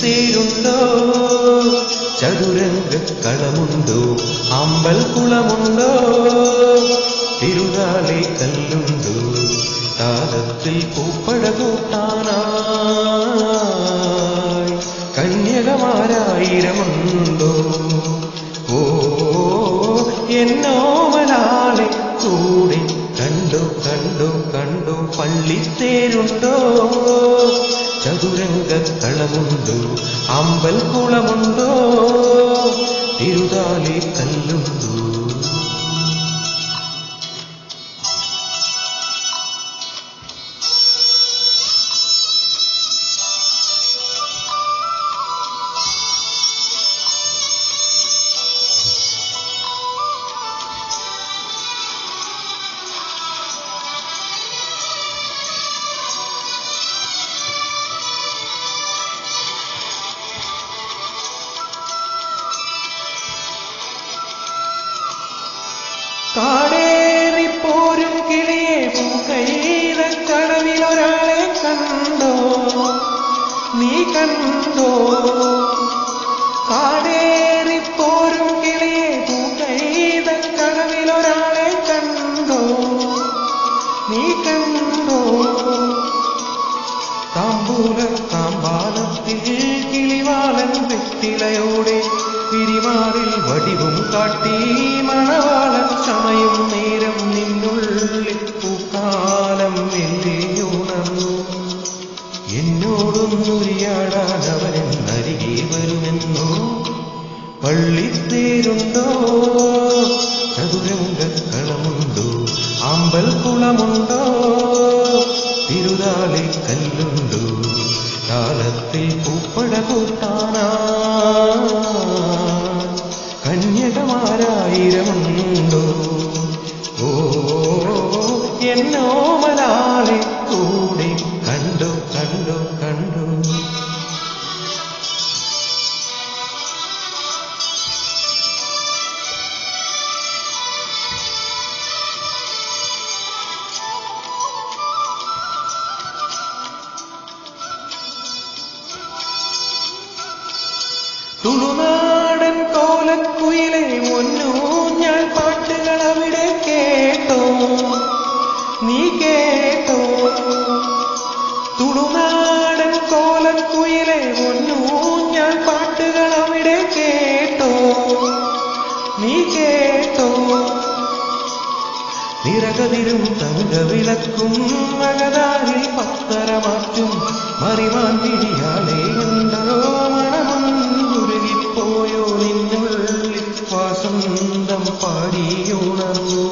പള്ളിത്തേരുണ്ടോ ചതുരംഗക്കളമുണ്ടോ അമ്പൽക്കുളമുണ്ടോ തിരുതാലി കല്ലുണ്ടോ താളത്തിൽ പൂപ്പട കൂട്ടാനായി കന്യകമാരായിരമുണ്ടോ ഓ എന്നോമലാളെ കൂടെ കണ്ടു കണ്ടു കണ്ടു പള്ളിത്തേരുണ്ടോ ചതുരംഗക്കളമുണ്ടോ അമ്പൽക്കുളമുണ്ടോ തിരുതാലി കല്ലുണ്ടോ കാടേറിപ്പോരും കിളിയെ പൂക്കൈതക്കടവിലൊരാളെ കണ്ടോ നീ കണ്ടോ കാടേറിപ്പോരും കിളിയെ പൂക്കൈതക്കടവിലൊരാളെ കണ്ടോ നീ കണ്ടോ താമ്പൂല താമ്പാലത്തിൽ കിളിവാലൻ വെറ്റിലയോടെ പിരിമാറിൽ വടിവും കാട്ടി മണവാളൻ ചമയും നേരം നിന്നുള്ളിൽ പൂക്കാലം എല്ലിയുണർന്നു എന്നോടൊന്നുരിയാടാൻ അവനെന്നരികെ വരുമെന്നോ പള്ളിത്തേരുണ്ടോ ചതുരംഗക്കളമുണ്ടോ അമ്പൽക്കുളമുണ്ടോ തിരുതാലി കല്ലുണ്ടോ കാലത്തിൽ പൂപ്പട കൂട്ടാനാ കന്യകമാരായിരമുണ്ടോ ഓ എന്നോമലാളെ കൂടെ കണ്ടു കണ്ടു കണ്ടു തുളുനാടൻ കോലക്കുയിലെ ഒന്നൂഞ്ഞാൽ പാട്ടുകൾ അവിടെ കേട്ടോ നീ കേട്ടോ തുളുനാടൻ കോലക്കുയിലെ ഒന്നൂഞ്ഞാൽ പാട്ടുകൾ അവിടെ കേട്ടോ നീ കേട്ടോ നിറകതിരും തങ്കവിളക്കും മകതാരിൽ പത്തരമാറ്റും മറിമാൻ പിടിയാലേ ഉണ്ടോ മണമുരുകിപ്പോയോ നിന്നുള്ളിൽ വാസന്തം പാടിയുണർന്നു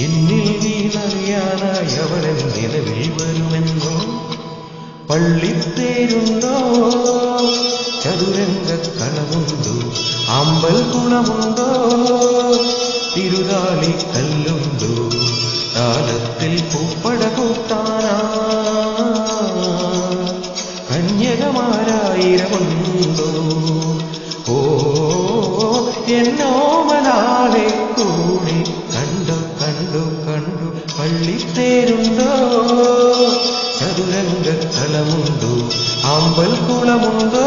എന്നിൽ നീനറിയാനായി അവരൻ നിലവിൽ വരുമെന്നോ പള്ളിത്തേരുണ്ടോ ചതുരംഗക്കളമുണ്ടോ അമ്പൽക്കുളമുണ്ടോ തിരുതാലി കല്ലുണ്ടോ താളത്തിൽ പൂപ്പട കൂട്ടാനാ കന്യകമാരായിരമുണ്ടോ ഓ എന്നോമലാളെ കൂടെ കണ്ടു കണ്ടു കണ്ടു പള്ളിത്തേരുണ്ടോ ചതുരംഗക്കളമുണ്ടോ അമ്പൽക്കുളമുണ്ടോ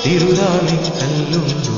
തിരുതാലി കല്ലുണ്ടോ